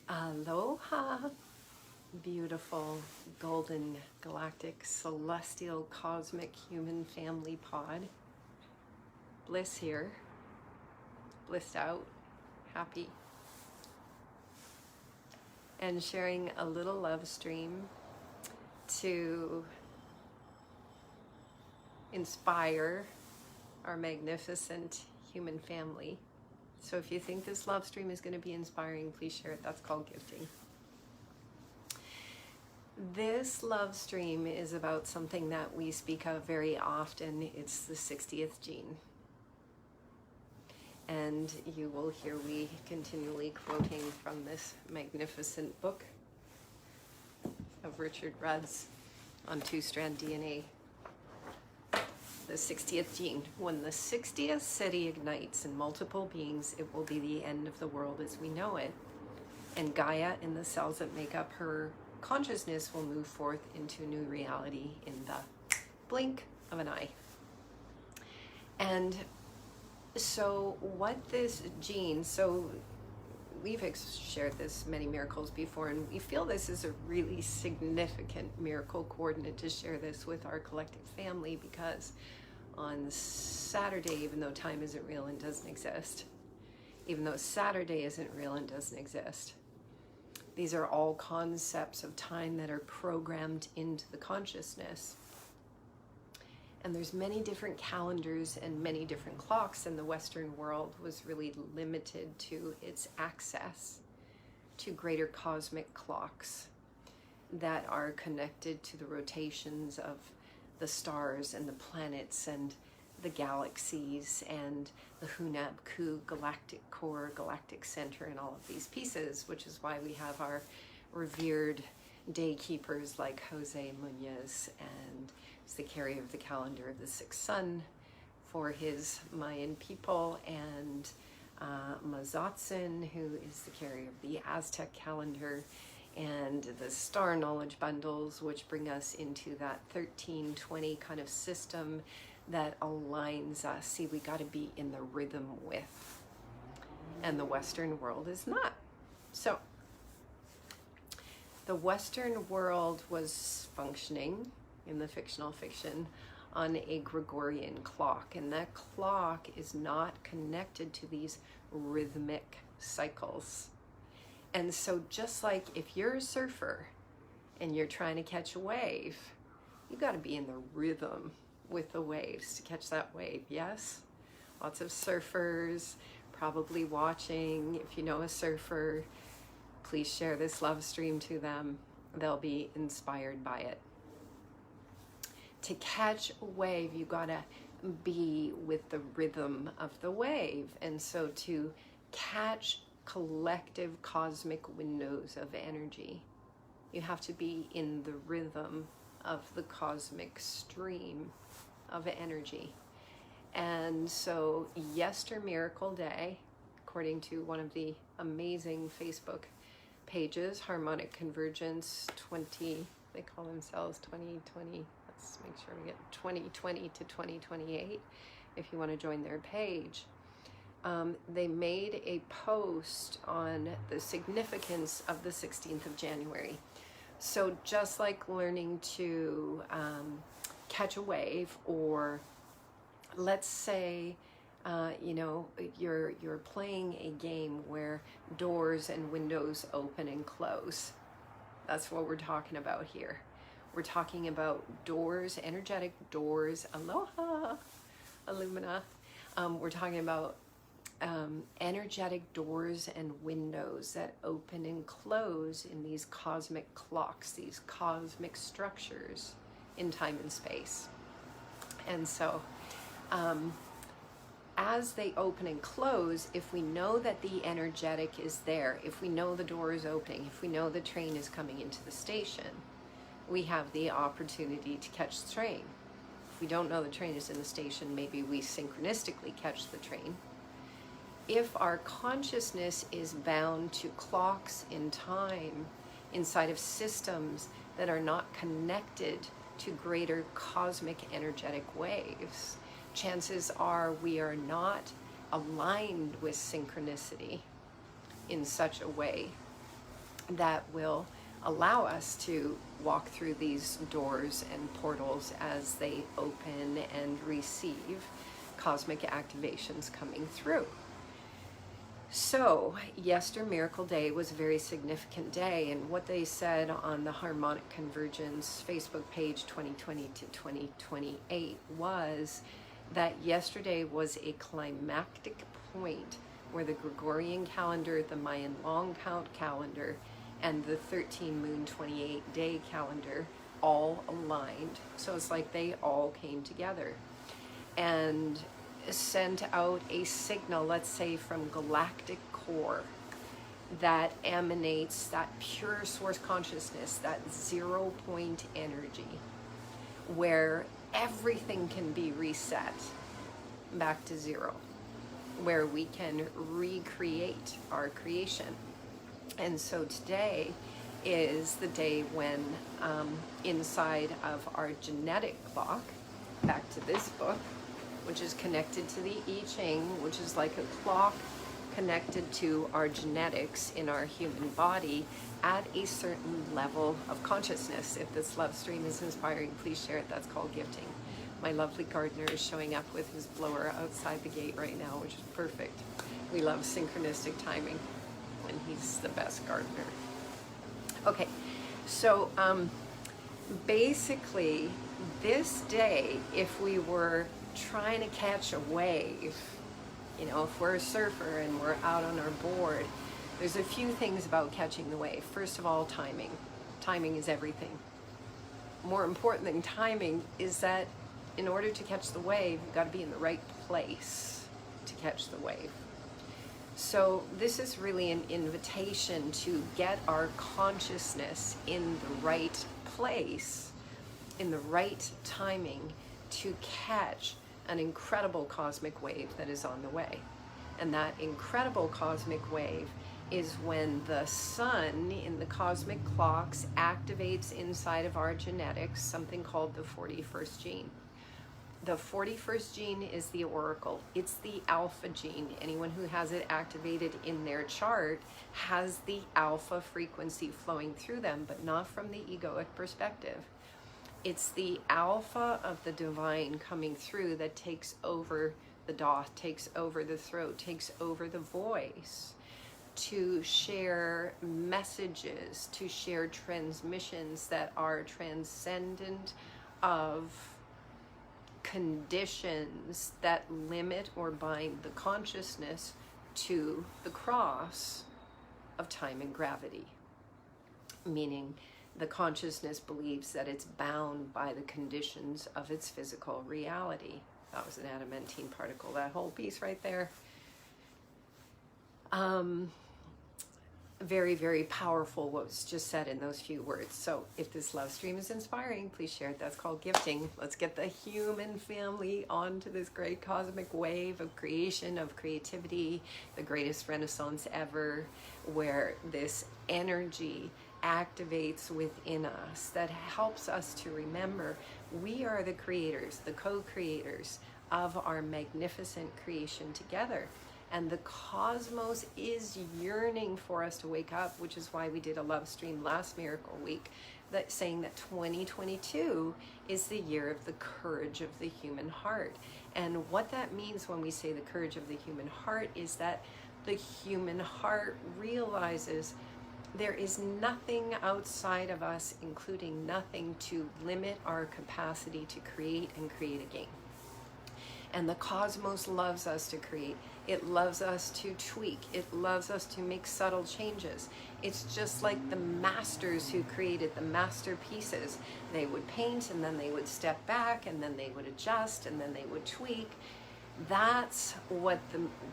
Aloha, beautiful, golden, galactic, celestial, cosmic, human family pod. Bliss here, blissed out, happy, and sharing a little love stream to inspire our magnificent human family. So if you think this love stream is going to be inspiring, please share it. That's called gifting. This love stream is about something that we speak of very often. It's the 60th gene. And you will hear me continually quoting from this magnificent book of Richard Rudd's on two-strand DNA. The 60th gene. When the 60th city ignites in multiple beings, it will be the end of the world as we know it. And Gaia and the cells that make up her consciousness will move forth into new reality in the blink of an eye. And so what this gene, so we've shared this many miracles before, and we feel this is a really significant miracle coordinate to share this with our collective family, because on Saturday, even though time isn't real and doesn't exist, even though Saturday isn't real and doesn't exist, these are all concepts of time that are programmed into the consciousness. And there's many different calendars and many different clocks, and the Western world was really limited to its access to greater cosmic clocks that are connected to the rotations of the stars and the planets and the galaxies and the Hunab Ku galactic core, galactic center, and all of these pieces, which is why we have our revered day keepers like Jose Munoz, and is the carrier of the calendar of the sixth sun for his Mayan people, and Mazatzin, who is the carrier of the Aztec calendar, and the star knowledge bundles, which bring us into that 1320 kind of system that aligns us. See, we got to be in the rhythm with, and the Western world is not. So the Western world was functioning in the fictional fiction on a Gregorian clock, and that clock is not connected to these rhythmic cycles. And so just like if you're a surfer and you're trying to catch a wave, you got to be in the rhythm with the waves to catch that wave. Yes? Lots of surfers probably watching. If you know a surfer, please share this love stream to them. They'll be inspired by it. To catch a wave, you gotta be with the rhythm of the wave. And so to catch collective cosmic windows of energy, you have to be in the rhythm of the cosmic stream of energy. And so Yester Miracle Day, according to one of the amazing Facebook pages, Harmonic Convergence 20, they call themselves 2020, let's make sure we get 2020 to 2028 if you want to join their page. They made a post on the significance of the 16th of January. So just like learning to catch a wave, or let's say you're playing a game where doors and windows open and close. That's what we're talking about here. We're talking about doors, energetic doors. Aloha, Illumina. We're talking about energetic doors and windows that open and close in these cosmic clocks, these cosmic structures in time and space. And so as they open and close, if we know that the energetic is there, if we know the door is opening, if we know the train is coming into the station, we have the opportunity to catch the train. If we don't know the train is in the station, maybe we synchronistically catch the train. If our consciousness is bound to clocks in time inside of systems that are not connected to greater cosmic energetic waves, chances are we are not aligned with synchronicity in such a way that will allow us to walk through these doors and portals as they open and receive cosmic activations coming through. So, Yester Miracle Day was a very significant day, and what they said on the Harmonic Convergence Facebook page 2020 to 2028 was that yesterday was a climactic point where the Gregorian calendar, the Mayan long count calendar, and the 13 moon 28 day calendar all aligned. So it's like they all came together and sent out a signal, let's say from galactic core, that emanates that pure source consciousness, that 0 point energy, where everything can be reset back to zero, where we can recreate our creation. And so today is the day when inside of our genetic clock, back to this book, which is connected to the I Ching, which is like a clock connected to our genetics in our human body at a certain level of consciousness. If this love stream is inspiring, please share it. That's called gifting. My lovely gardener is showing up with his blower outside the gate right now, which is perfect. We love synchronistic timing, and he's the best gardener. Okay, so basically this day, if we were trying to catch a wave, you know, if we're a surfer and we're out on our board, there's a few things about catching the wave. First of all, timing. Timing is everything. More important than timing is that in order to catch the wave, you've got to be in the right place to catch the wave. So this is really an invitation to get our consciousness in the right place, in the right timing, to catch an incredible cosmic wave that is on the way. And that incredible cosmic wave is when the sun in the cosmic clocks activates inside of our genetics something called the 41st gene. The 41st gene is the oracle. It's the alpha gene. Anyone who has it activated in their chart has the alpha frequency flowing through them, but not from the egoic perspective. It's the alpha of the divine coming through that takes over the dot, takes over the throat, takes over the voice to share messages, to share transmissions that are transcendent of conditions that limit or bind the consciousness to the cross of time and gravity, meaning the consciousness believes that it's bound by the conditions of its physical reality. That was an adamantine particle, that whole piece right there. Very, very powerful what was just said in those few words. So if this love stream is inspiring, please share it. That's called gifting. Let's get the human family onto this great cosmic wave of creation, of creativity, the greatest renaissance ever, where this energy activates within us that helps us to remember we are the creators, the co-creators of our magnificent creation together. And the cosmos is yearning for us to wake up, which is why we did a love stream last Miracle Week, that saying that 2022 is the year of the courage of the human heart. And what that means when we say the courage of the human heart is that the human heart realizes there is nothing outside of us, including nothing, to limit our capacity to create and create again. And the cosmos loves us to create. It loves us to tweak. It loves us to make subtle changes. It's just like the masters who created the masterpieces. They would paint and then they would step back and then they would adjust and then they would tweak. That's what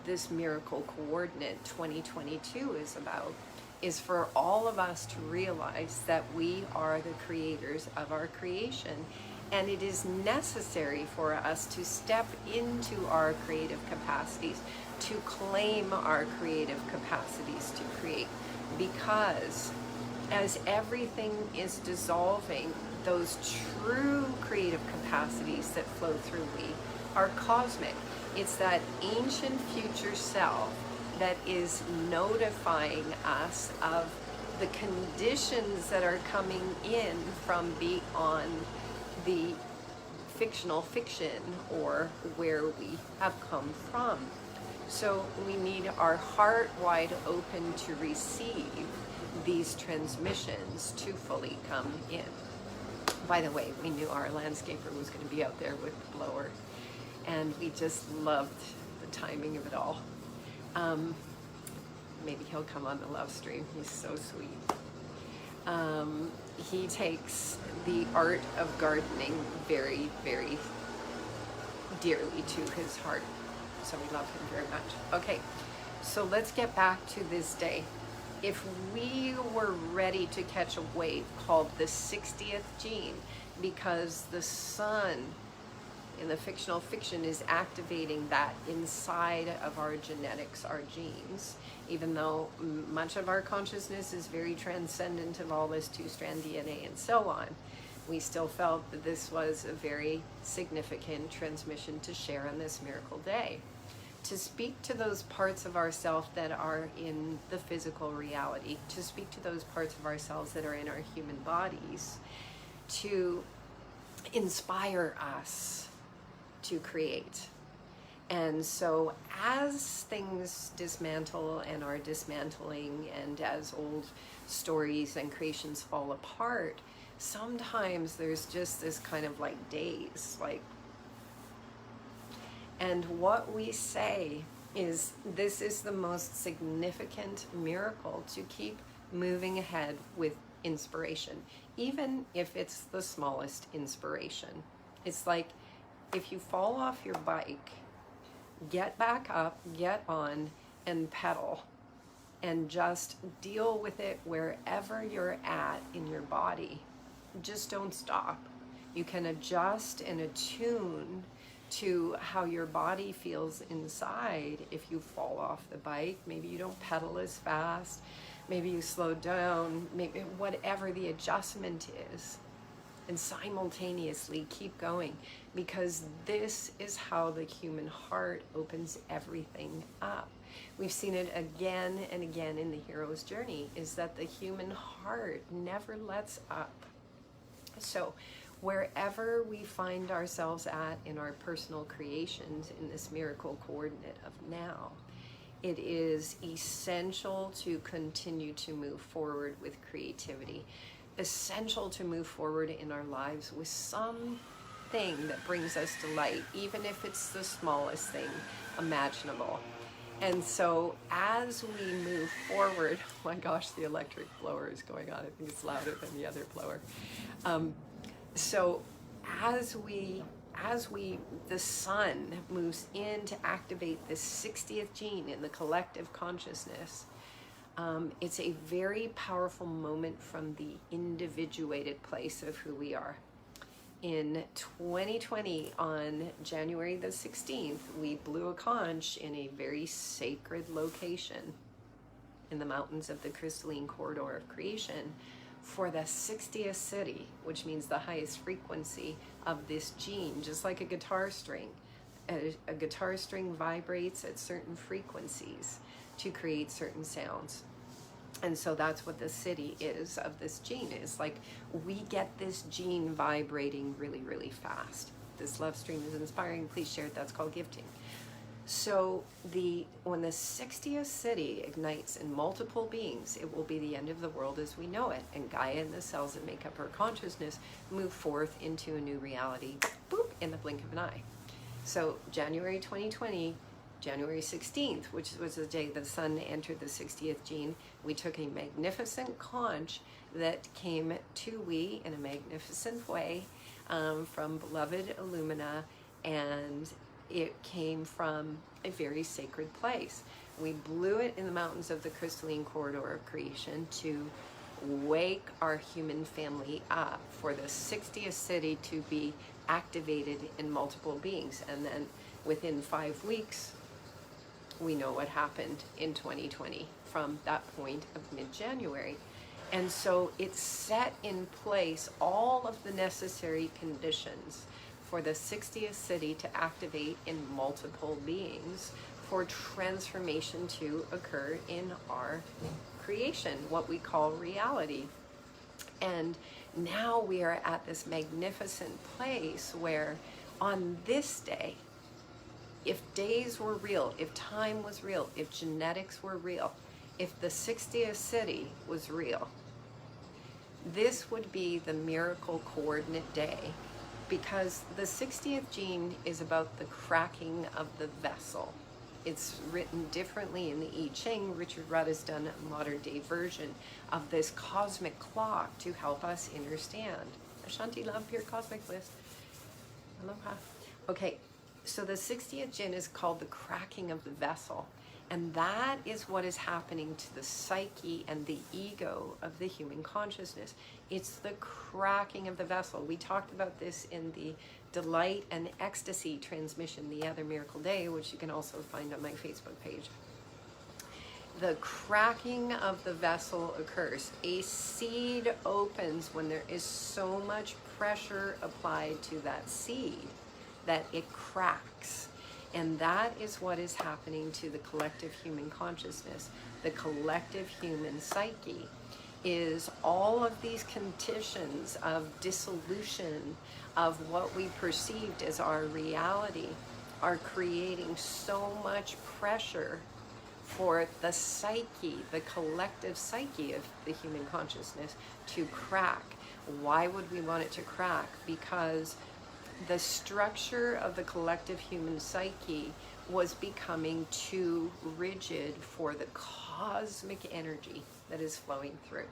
this miracle coordinate 2022 is about, is for all of us to realize that we are the creators of our creation. And it is necessary for us to step into our creative capacities, to claim our creative capacities to create. Because as everything is dissolving, those true creative capacities that flow through we are cosmic. It's that ancient future self that is notifying us of the conditions that are coming in from beyond the fictional fiction or where we have come from. So we need our heart wide open to receive these transmissions to fully come in. By the way, we knew our landscaper was going to be out there with the blower, and we just loved the timing of it all. Maybe he'll come on the LoveStream. He's so sweet. He takes the art of gardening very, very dearly to his heart. So we love him very much. Okay, so let's get back to this day. If we were ready to catch a wave called the 60th gene, because the sun in the fictional fiction is activating that inside of our genetics, our genes, even though much of our consciousness is very transcendent of all this two-strand DNA and so on, we still felt that this was a very significant transmission to share on this miracle day. To speak to those parts of ourselves that are in the physical reality, to speak to those parts of ourselves that are in our human bodies, to inspire us to create. And so as things dismantle and are dismantling, and as old stories and creations fall apart, sometimes there's just this kind of like daze, like, and what we say is this is the most significant miracle to keep moving ahead with inspiration, even if it's the smallest inspiration. It's like, if you fall off your bike, get back up, get on, and pedal, and just deal with it wherever you're at in your body. Just don't stop. You can adjust and attune to how your body feels inside. If you fall off the bike, maybe you don't pedal as fast, maybe you slow down, maybe whatever the adjustment is, and simultaneously keep going, because this is how the human heart opens everything up. We've seen it again and again in the hero's journey, is that the human heart never lets up. So wherever we find ourselves at in our personal creations in this miracle coordinate of now, it is essential to continue to move forward with creativity, essential to move forward in our lives with something that brings us delight, even if it's the smallest thing imaginable. And so as we move forward, oh my gosh, the electric blower is going on. I think it's louder than the other blower. So as the sun moves in to activate this 60th gene in the collective consciousness, it's a very powerful moment from the individuated place of who we are. In 2020, on January the 16th, we blew a conch in a very sacred location in the mountains of the crystalline corridor of creation for the 60th city, which means the highest frequency of this gene, just like a guitar string. A guitar string vibrates at certain frequencies to create certain sounds. And so that's what the city is of this gene. Is like we get this gene vibrating really, really fast. This LoveStream is inspiring. Please share it. That's called gifting. So when the 60th city ignites in multiple beings, it will be the end of the world as we know it. And Gaia and the cells that make up her consciousness move forth into a new reality, boop, in the blink of an eye. So January 2020, January 16th, which was the day the sun entered the 60th gene, we took a magnificent conch that came to we in a magnificent way from beloved Illumina, and it came from a very sacred place. We blew it in the mountains of the crystalline corridor of creation to wake our human family up for the 60th city to be activated in multiple beings. And then within 5 weeks, we know what happened in 2020 from that point of mid-January. And so it set in place all of the necessary conditions for the 60th city to activate in multiple beings for transformation to occur in our creation, what we call reality. And now we are at this magnificent place where on this day, if days were real, if time was real, if genetics were real, if the 60th siddhi was real, this would be the miracle coordinate day, because the 60th gene is about the cracking of the vessel. It's written differently in the I Ching. Richard Rudd has done a modern day version of this cosmic clock to help us understand. Ashanti, love, pure cosmic bliss. Aloha. Okay, so the 60th gene is called the cracking of the vessel. And that is what is happening to the psyche and the ego of the human consciousness. It's the cracking of the vessel. We talked about this in the Delight and Ecstasy transmission the other miracle day, which you can also find on my Facebook page. The cracking of the vessel occurs. A seed opens when there is so much pressure applied to that seed that it cracks. And that is what is happening to the collective human consciousness. The collective human psyche is all of these conditions of dissolution of what we perceived as our reality are creating so much pressure for the psyche, the collective psyche of the human consciousness to crack. Why would we want it to crack? Because the structure of the collective human psyche was becoming too rigid for the cosmic energy that is flowing through.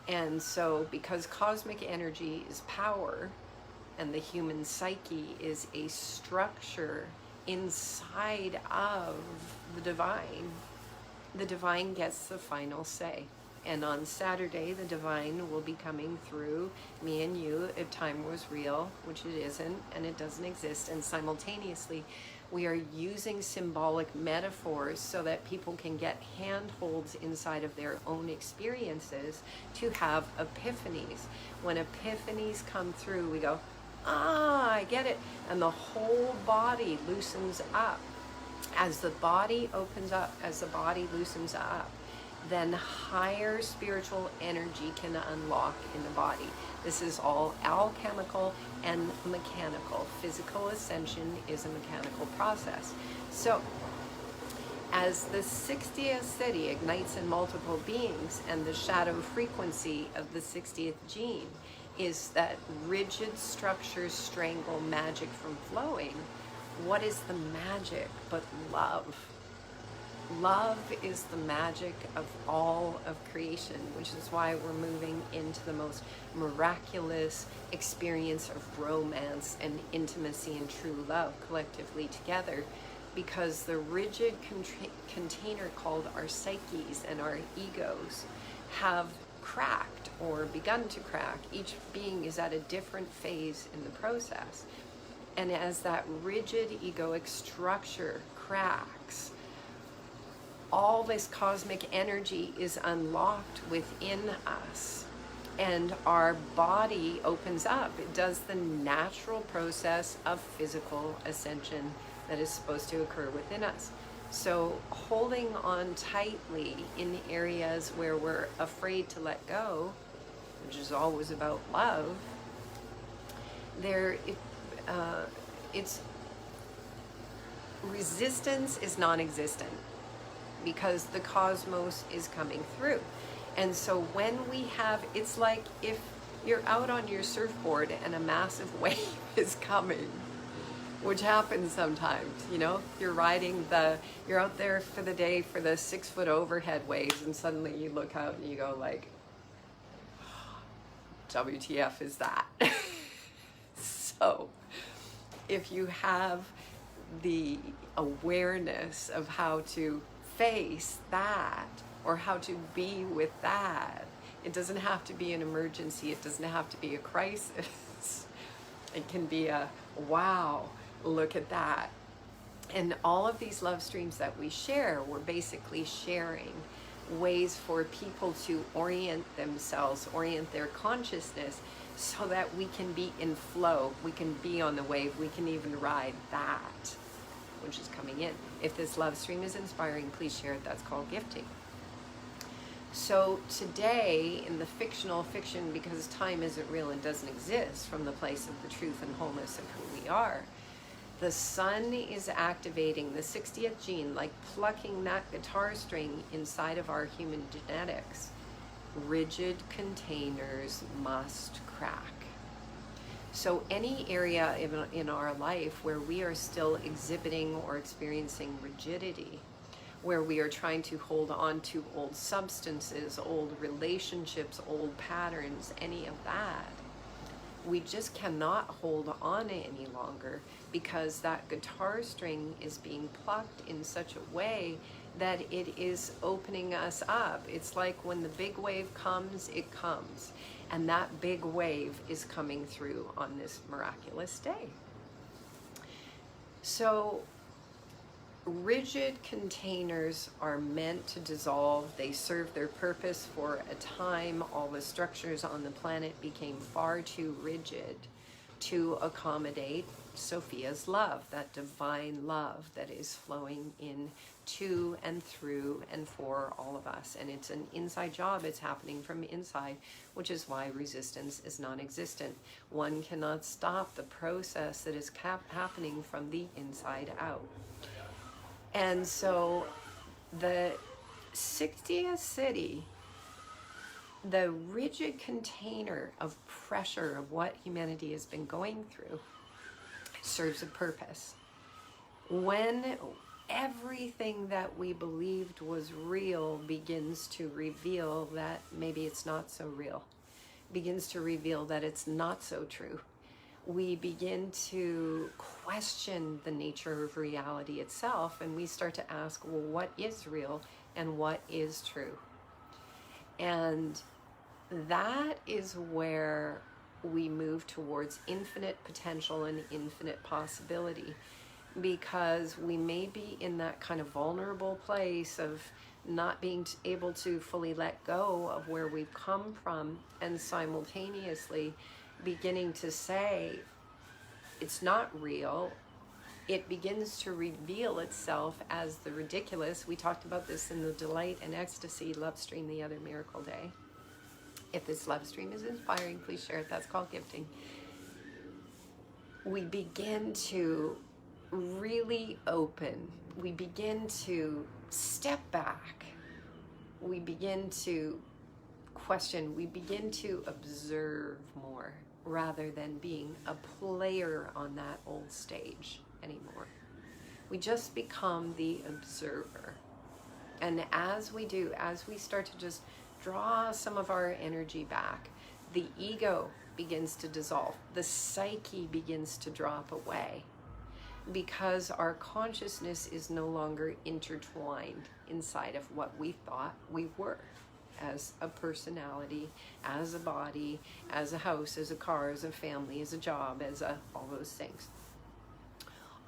And so because cosmic energy is power and the human psyche is a structure inside of the divine gets the final say. And on Saturday, the divine will be coming through me and you if time was real, which it isn't, and it doesn't exist. And simultaneously, we are using symbolic metaphors so that people can get handholds inside of their own experiences to have epiphanies. When epiphanies come through, we go, ah, I get it. And the whole body loosens up. As the body opens up, as the body loosens up, then higher spiritual energy can unlock in the body. This is all alchemical and mechanical. Physical ascension is a mechanical process. So, as the 60th siddhi ignites in multiple beings, and the shadow frequency of the 60th gene is that rigid structures strangle magic from flowing, what is the magic but love? Love is the magic of all of creation, which is why we're moving into the most miraculous experience of romance and intimacy and true love collectively together, because the rigid container called our psyches and our egos have cracked or begun to crack. Each being is at a different phase in the process. And as that rigid egoic structure cracks, all this cosmic energy is unlocked within us, and our body opens up. It does the natural process of physical ascension that is supposed to occur within us. So holding on tightly in the areas where we're afraid to let go, which is always about love, it's resistance is non-existent, because the cosmos is coming through. And so when we have, it's like if you're out on your surfboard and a massive wave is coming, which happens sometimes, you know, you're out there for the day for the 6-foot overhead waves, and suddenly you look out and you go like, WTF is that? So if you have the awareness of how to face that, or how to be with that, it doesn't have to be an emergency, it doesn't have to be a crisis. It can be a, wow, look at that. And all of these love streams that we share, we're basically sharing ways for people to orient themselves, orient their consciousness, so that we can be in flow, we can be on the wave, we can even ride that which is coming in. If this love stream is inspiring, please share it. That's called gifting. So today, in the fictional fiction, because time isn't real and doesn't exist from the place of the truth and wholeness of who we are, the sun is activating the 60th gene, like plucking that guitar string inside of our human genetics. Rigid containers must crack. So any area in our life where we are still exhibiting or experiencing rigidity, where we are trying to hold on to old substances, old relationships, old patterns, any of that, we just cannot hold on any longer, because that guitar string is being plucked in such a way that it is opening us up. It's like when the big wave comes, it comes. And that big wave is coming through on this miraculous day. So rigid containers are meant to dissolve. They serve their purpose for a time. All the structures on the planet became far too rigid to accommodate Sophia's love, that divine love that is flowing in to and through and for all of us. And it's an inside job. It's happening from inside, which is why resistance is non-existent. One cannot stop the process that is happening from the inside out. And so the 60th city, the rigid container of pressure of what humanity has been going through, serves a purpose. When everything that we believed was real begins to reveal that maybe it's not so real, begins to reveal that it's not so true, we begin to question the nature of reality itself, and we start to ask, well, what is real and what is true? And that is where we move towards infinite potential and infinite possibility, because we may be in that kind of vulnerable place of not being able to fully let go of where we've come from, and simultaneously beginning to say it's not real. It begins to reveal itself as the ridiculous. We talked about this in the Delight and Ecstasy LoveStream the other Miracle Day. If this LoveStream is inspiring, please share it. That's called gifting. We begin to really open. We begin to step back. We begin to question. We begin to observe more, rather than being a player on that old stage anymore. We just become the observer. And as we do, as we start to just draw some of our energy back, the ego begins to dissolve. The psyche begins to drop away, because our consciousness is no longer intertwined inside of what we thought we were, as a personality, as a body, as a house, as a car, as a family, as a job, as all those things.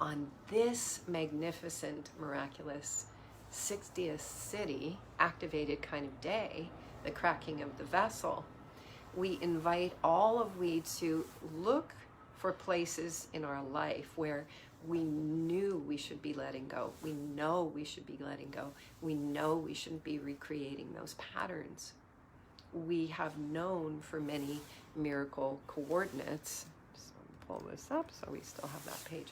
On this magnificent, miraculous 60th city activated kind of day, the cracking of the vessel, we invite all of we to look for places in our life where we knew we should be letting go. We know we should be letting go. We know we shouldn't be recreating those patterns. We have known for many miracle coordinates. Just pull this up so we still have that page.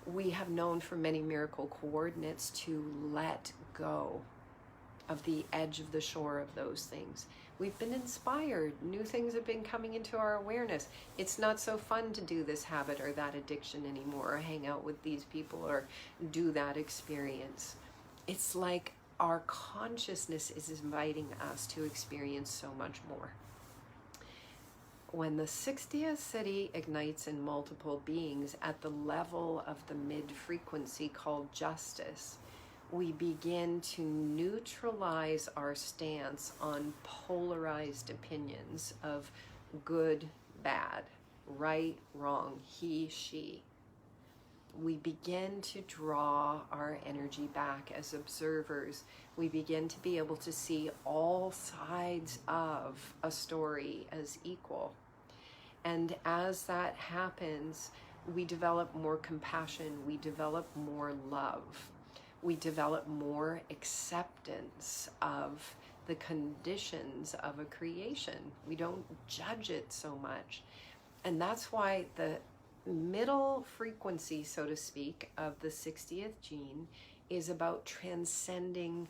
We have known for many miracle coordinates to let go of the edge of the shore of those things. We've been inspired. New things have been coming into our awareness. It's not so fun to do this habit or that addiction anymore, or hang out with these people, or do that experience. It's like our consciousness is inviting us to experience so much more. When the 60th city ignites in multiple beings at the level of the mid-frequency called justice, we begin to neutralize our stance on polarized opinions of good, bad, right, wrong, he, she. We begin to draw our energy back as observers. We begin to be able to see all sides of a story as equal. And as that happens, we develop more compassion, we develop more love. We develop more acceptance of the conditions of a creation. We don't judge it so much. And that's why the middle frequency, so to speak, of the 60th gene is about transcending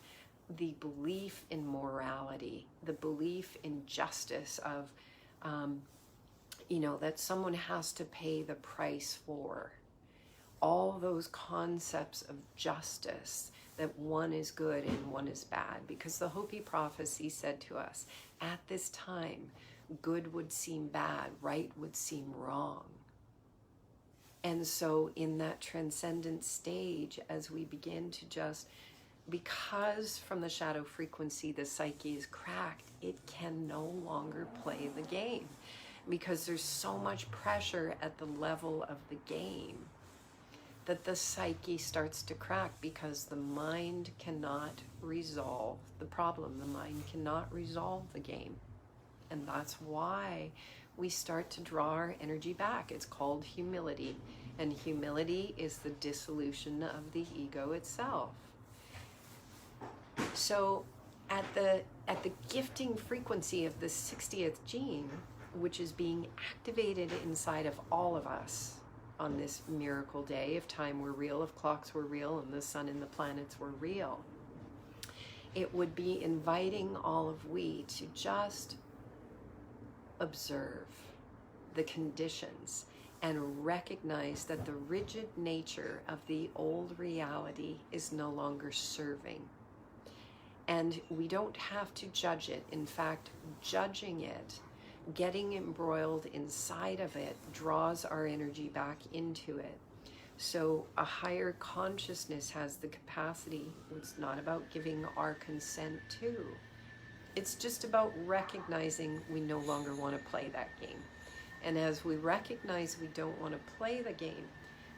the belief in morality, the belief in justice of, that someone has to pay the price for. All those concepts of justice, that one is good and one is bad. Because the Hopi prophecy said to us, at this time, good would seem bad, right would seem wrong. And so in that transcendent stage, as we begin to just, because from the shadow frequency the psyche is cracked, it can no longer play the game. Because there's so much pressure at the level of the game that the psyche starts to crack, because the mind cannot resolve the problem. The mind cannot resolve the game. And that's why we start to draw our energy back. It's called humility. And humility is the dissolution of the ego itself. So at the gifting frequency of the 60th gene, which is being activated inside of all of us on this miracle day, if time were real, if clocks were real, and the sun and the planets were real, it would be inviting all of we to just observe the conditions and recognize that the rigid nature of the old reality is no longer serving. And we don't have to judge it. In fact, judging it, getting embroiled inside of it, draws our energy back into it. So a higher consciousness has the capacity. It's not about giving our consent to. It's just about recognizing we no longer want to play that game. And as we recognize we don't want to play the game,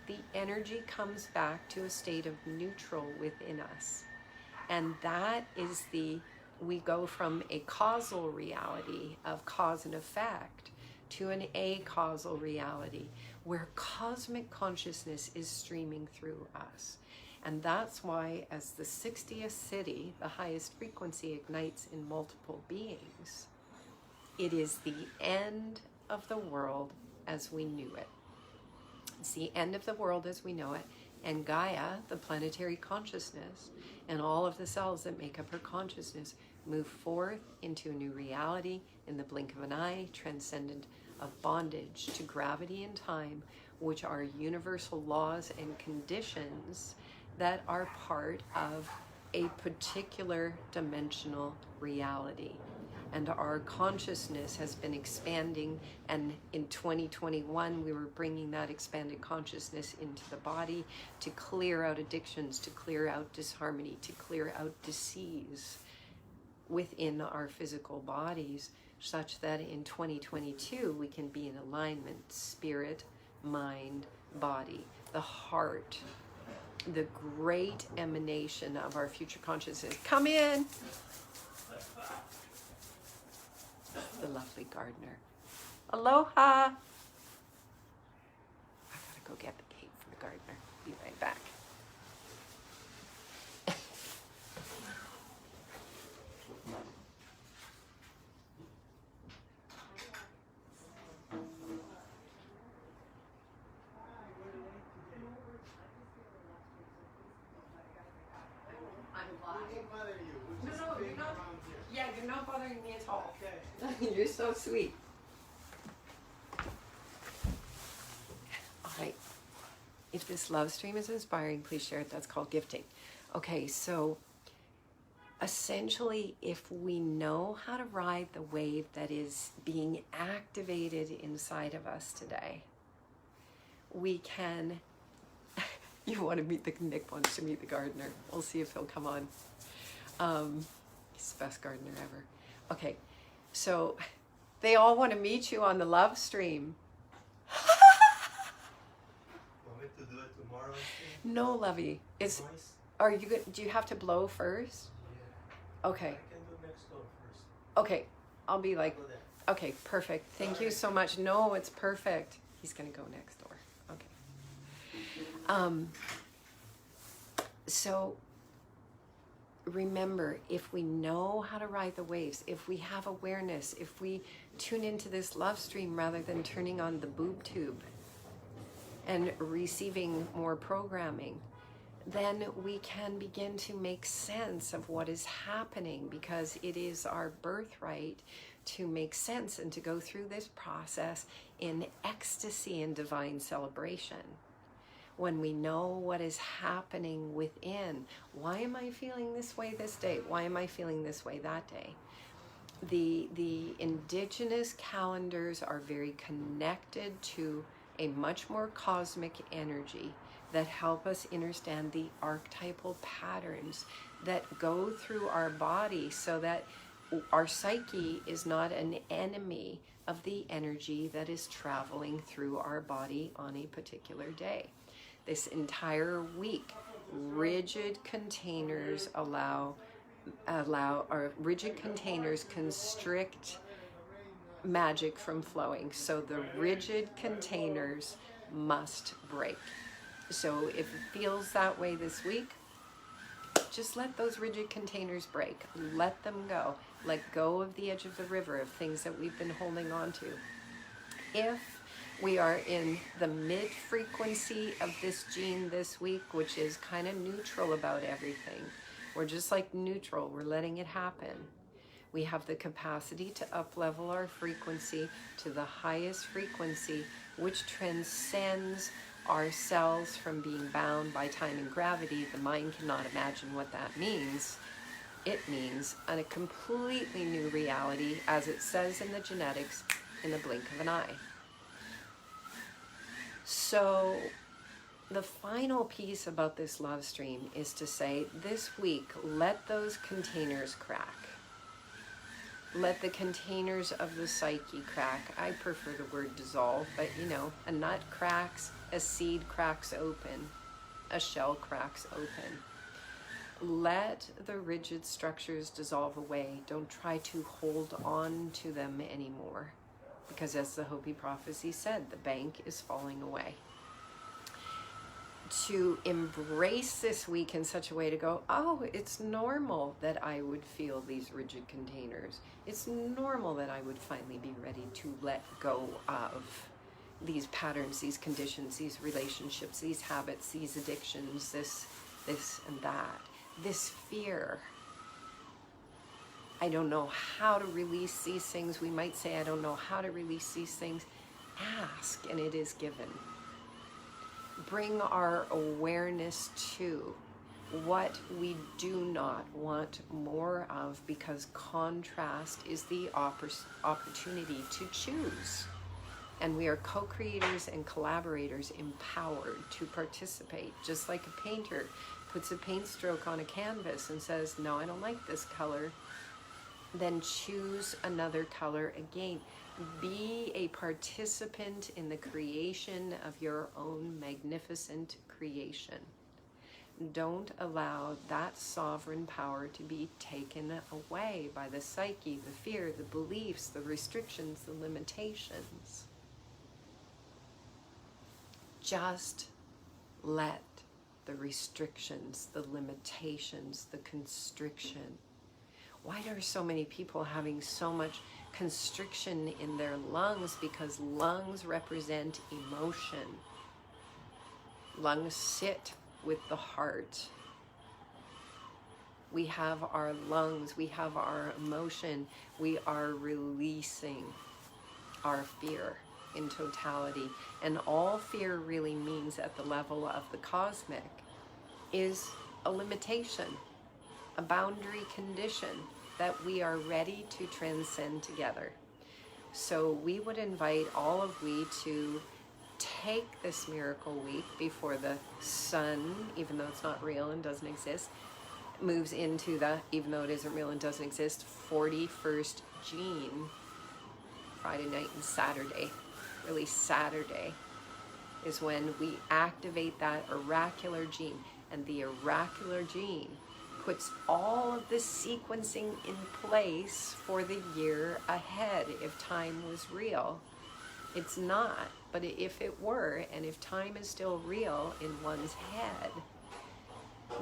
the energy comes back to a state of neutral within us. And that is we go from a causal reality of cause and effect to an acausal reality where cosmic consciousness is streaming through us. And that's why as the 60th siddhi, the highest frequency, ignites in multiple beings, it is the end of the world as we knew it. It's the end of the world as we know it. And Gaia, the planetary consciousness, and all of the cells that make up her consciousness move forth into a new reality in the blink of an eye, transcendent of bondage to gravity and time, which are universal laws and conditions that are part of a particular dimensional reality. And our consciousness has been expanding, and in 2021 we were bringing that expanded consciousness into the body to clear out addictions, to clear out disharmony, to clear out disease within our physical bodies, such that in 2022 we can be in alignment, spirit, mind, body, the heart, the great emanation of our future consciousness. Come in! The lovely gardener. Aloha! I gotta go get the cake for the gardener. Be right back. Yeah, you're not bothering me at all. Okay. You're so sweet. All right. If this love stream is inspiring, please share it. That's called gifting. Okay, so essentially, if we know how to ride the wave that is being activated inside of us today, we can... You want to meet Nick wants to meet the gardener. We'll see if he'll come on. He's the best gardener ever. Okay, so they all want to meet you on the love stream. Want me to do it tomorrow? No, lovey. Are you good? Do you have to blow first? Yeah. Okay. I can do next door first. Okay, I'll be like, okay, perfect. Thank you so much. No, it's perfect. He's gonna go next door. Okay. So remember, if we know how to ride the waves, if we have awareness, if we tune into this love stream rather than turning on the boob tube and receiving more programming, then we can begin to make sense of what is happening, because it is our birthright to make sense and to go through this process in ecstasy and divine celebration. When we know what is happening within, why am I feeling this way this day? Why am I feeling this way that day? The indigenous calendars are very connected to a much more cosmic energy that help us understand the archetypal patterns that go through our body, so that our psyche is not an enemy of the energy that is traveling through our body on a particular day. This entire week, rigid containers rigid containers constrict magic from flowing. So the rigid containers must break. So if it feels that way this week, just let those rigid containers break. Let them go. Let go of the edge of the river of things that we've been holding on to. If we are in the mid-frequency of this gene this week, which is kind of neutral about everything, we're just like neutral, we're letting it happen. We have the capacity to up-level our frequency to the highest frequency, which transcends ourselves from being bound by time and gravity. The mind cannot imagine what that means. It means a completely new reality, as it says in the genetics, in the blink of an eye. So the final piece about this love stream is to say, this week, let those containers crack. Let the containers of the psyche crack. I prefer the word dissolve, but you know, a nut cracks, a seed cracks open, a shell cracks open. Let the rigid structures dissolve away. Don't try to hold on to them anymore, because as the Hopi prophecy said, the bank is falling away. To embrace this week in such a way to go, oh, it's normal that I would feel these rigid containers. It's normal that I would finally be ready to let go of these patterns, these conditions, these relationships, these habits, these addictions, this and that, this fear. I don't know how to release these things. We might say, I don't know how to release these things. Ask, and it is given. Bring our awareness to what we do not want more of, because contrast is the opportunity to choose. And we are co-creators and collaborators, empowered to participate. Just like a painter puts a paint stroke on a canvas and says, no, I don't like this color, then choose another color again. Be a participant in the creation of your own magnificent creation. Don't allow that sovereign power to be taken away by the psyche, the fear, the beliefs, the restrictions, the limitations. Just let the restrictions, the limitations, the constriction. Why are so many people having so much constriction in their lungs? Because lungs represent emotion. Lungs sit with the heart. We have our lungs, we have our emotion, we are releasing our fear in totality. And all fear really means at the level of the cosmic is a limitation, a boundary condition that we are ready to transcend together. So we would invite all of we to take this miracle week before the sun, even though it's not real and doesn't exist, moves into the, even though it isn't real and doesn't exist, 41st gene, Friday night and Saturday. Really Saturday is when we activate that oracular gene. And the oracular gene puts all of the sequencing in place for the year ahead if time was real. It's not, but if it were, and if time is still real in one's head,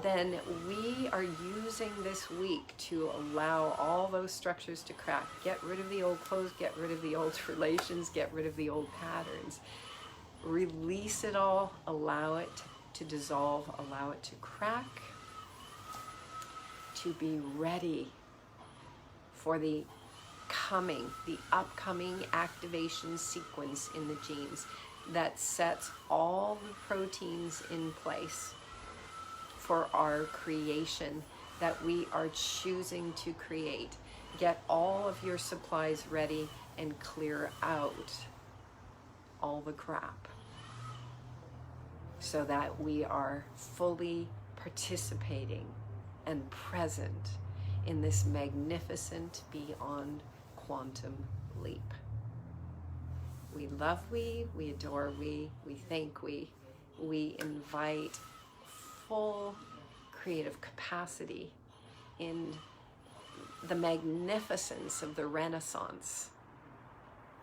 then we are using this week to allow all those structures to crack. Get rid of the old clothes, get rid of the old relations, get rid of the old patterns. Release it all, allow it to dissolve, allow it to crack, to be ready for the upcoming activation sequence in the genes that sets all the proteins in place for our creation that we are choosing to create. Get all of your supplies ready and clear out all the crap so that we are fully participating and present in this magnificent beyond quantum leap. We love we adore we thank we invite full creative capacity in the magnificence of the Renaissance.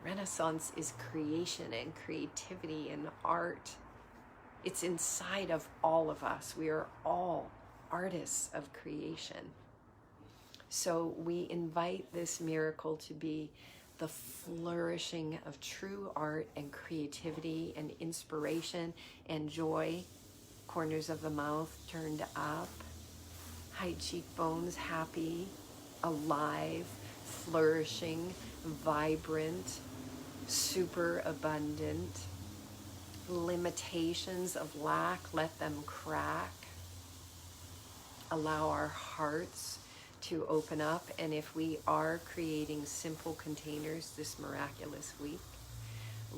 Renaissance is creation and creativity and art. It's inside of all of us. We are all artists of creation. So we invite this miracle to be the flourishing of true art and creativity and inspiration and joy. Corners of the mouth turned up, high cheekbones, happy, alive, flourishing, vibrant, super abundant. Limitations of lack, let them crack. Allow our hearts to open up, and if we are creating simple containers this miraculous week,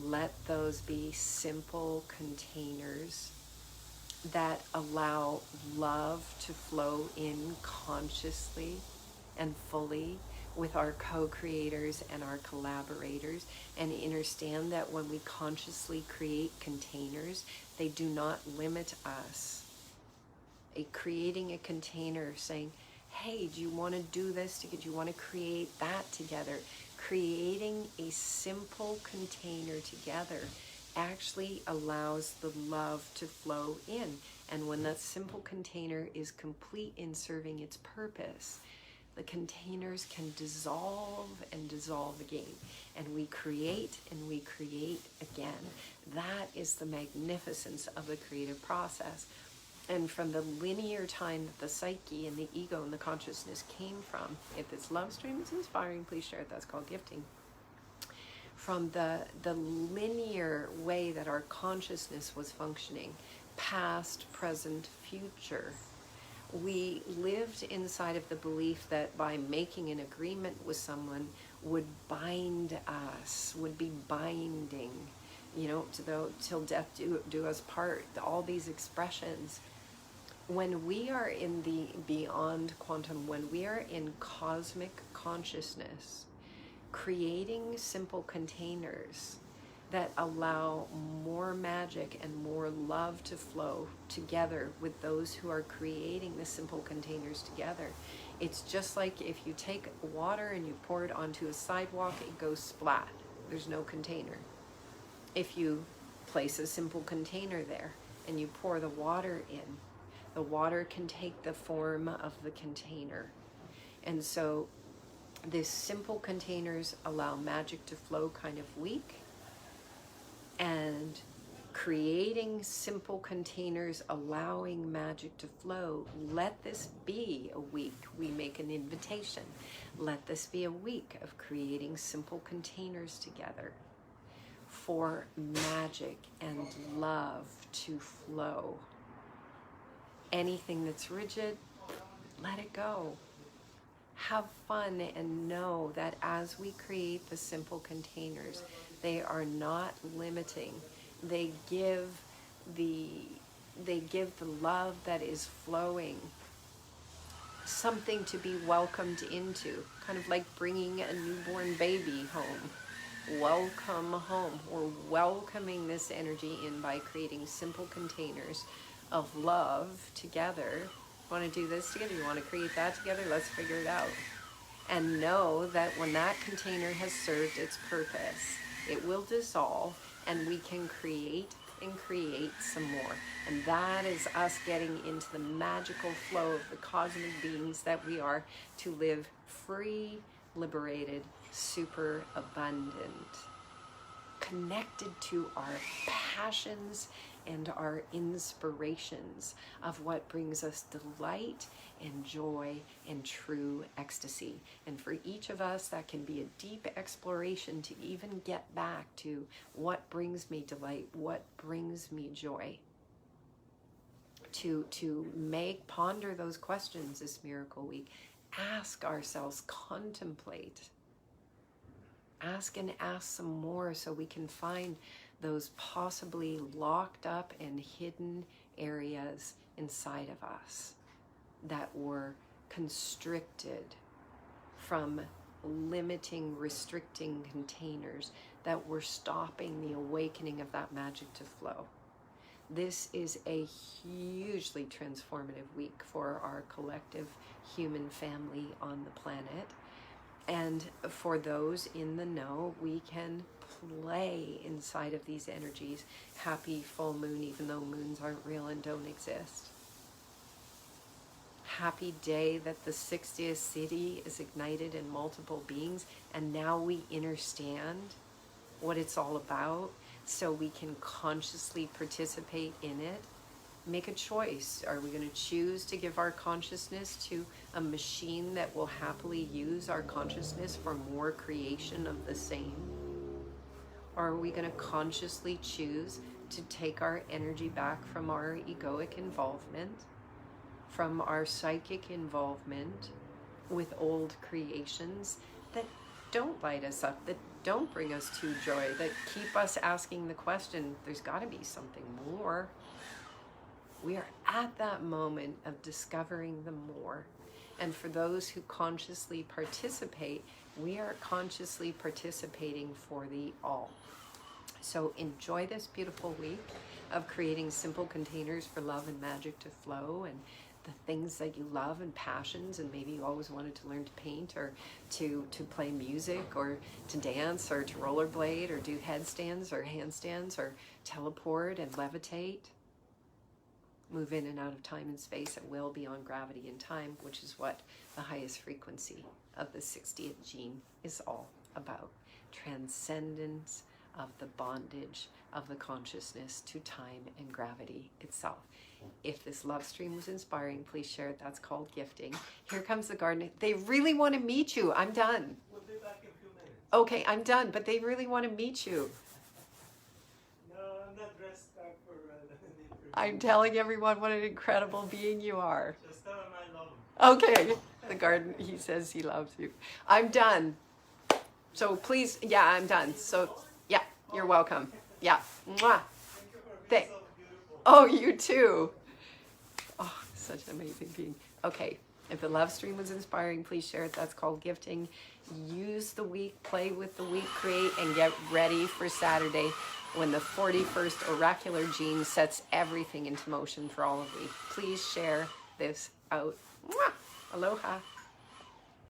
let those be simple containers that allow love to flow in consciously and fully with our co-creators and our collaborators, and understand that when we consciously create containers, they do not limit us. Creating a container saying, hey, do you want to do this? Do you want to create that together? Creating a simple container together actually allows the love to flow in. And when that simple container is complete in serving its purpose, the containers can dissolve and dissolve again. And we create and we create again. That is the magnificence of the creative process. And from the linear time that the psyche and the ego and the consciousness came from, if this love stream is inspiring, please share it. That's called gifting. From the linear way that our consciousness was functioning, past, present, future, we lived inside of the belief that by making an agreement with someone would bind us, would be binding, till death do us part, all these expressions. When we are in the beyond quantum, when we are in cosmic consciousness, creating simple containers that allow more magic and more love to flow together with those who are creating the simple containers together. It's just like if you take water and you pour it onto a sidewalk, it goes splat. There's no container. If you place a simple container there and you pour the water in, the water can take the form of the container. And so these simple containers allow magic to flow kind of weak, and creating simple containers allowing magic to flow. Let this be a week. We make an invitation. Let this be a week of creating simple containers together for magic and love to flow. Anything that's rigid, let it go. Have fun and know that as we create the simple containers, they are not limiting. They give the love that is flowing something to be welcomed into, kind of like bringing a newborn baby home. Welcome home. We're welcoming this energy in by creating simple containers of love together. Want to do this together? You want to create that together? Let's figure it out. And know that when that container has served its purpose, it will dissolve and we can create and create some more. And that is us getting into the magical flow of the cosmic beings that we are, to live free, liberated, super abundant, connected to our passions and our inspirations of what brings us delight and joy and true ecstasy. And for each of us, that can be a deep exploration to even get back to what brings me delight, what brings me joy. To ponder those questions this Miracle Week. Ask ourselves, contemplate. Ask and ask some more so we can find those possibly locked up and hidden areas inside of us that were constricted from limiting, restricting containers that were stopping the awakening of that magic to flow. This is a hugely transformative week for our collective human family on the planet. And for those in the know, we can play inside of these energies. Happy full moon, even though moons aren't real and don't exist. Happy day that the 60th siddhi is ignited in multiple beings, and now we understand what it's all about, so we can consciously participate in it. Make a choice. Are we going to choose to give our consciousness to a machine that will happily use our consciousness for more creation of the same? Or are we going to consciously choose to take our energy back from our egoic involvement, from our psychic involvement with old creations that don't light us up, that don't bring us to joy, that keep us asking the question, there's got to be something more. We are at that moment of discovering the more. And for those who consciously participate, we are consciously participating for the all. So enjoy this beautiful week of creating simple containers for love and magic to flow, and the things that you love and passions, and maybe you always wanted to learn to paint or to play music or to dance or to rollerblade or do headstands or handstands or teleport and levitate. Move in and out of time and space at will beyond gravity and time, which is what the highest frequency of the 60th gene is all about. Transcendence of the bondage of the consciousness to time and gravity itself. If this love stream was inspiring, please share it. That's called gifting. Here comes the garden. They really want to meet you. I'm done. We'll be back in a few minutes. Okay, I'm done, but they really want to meet you. No, I'm not dressed up for an interview. I'm telling everyone what an incredible being you are. Just tell them I love them. Okay, the garden, he says he loves you. I'm done. So please, yeah, I'm done. So, yeah, you're welcome. Yeah. Mwah. Thank you for being so beautiful. Oh, you too. Oh, such an amazing being. Okay, if the love stream was inspiring, please share it. That's called gifting. Use the week, play with the week, create, and get ready for Saturday when the 41st oracular gene sets everything into motion for all of you. Please share this out. Mwah. Aloha.